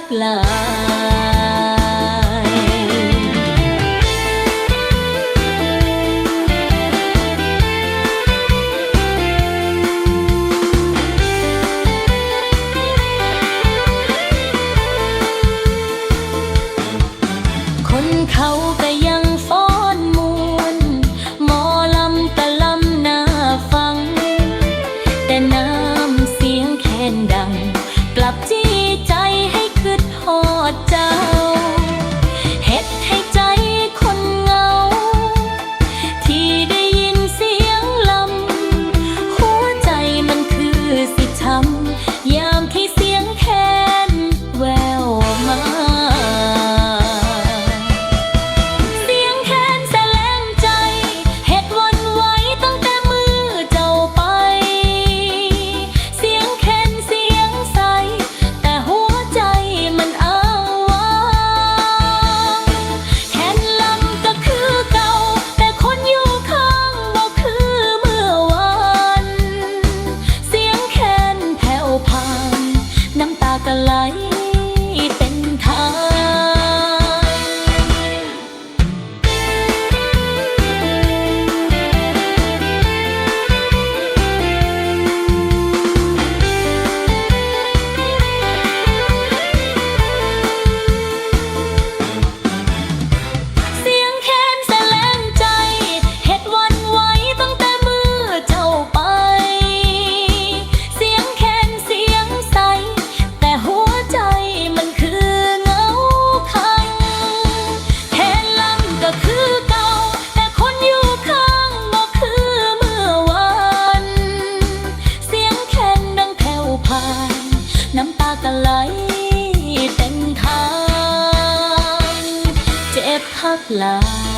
กหลายคนเขาก็ยังฟ้อนมวนหมอลำกะลำน่าฟังแต่น้ำเสียงแคนดังกลับจี้ใจให้คิดฮอดเจ้าเฮ็ดให้ใจคนเหงาที่ได้ยินเสียงลำหัวใจมันคือสิช้ำยามที่เสียงแคนแววมาก็ไหลเป็นทางเสียงแคนแสลงใจเฮ็ดวันไหวตั้งแต่มือเจ้าไปเสียงแคนเสียงใสหัวใจมันคือเงาคังแค่ลำก็คือเก่าแต่คนอยู่ข้างบ่คือเมื่อวานเสียงแคนดังแผ่วผ่านน้ำตาก็ไหลเต็มทางเจ็บพักหลาย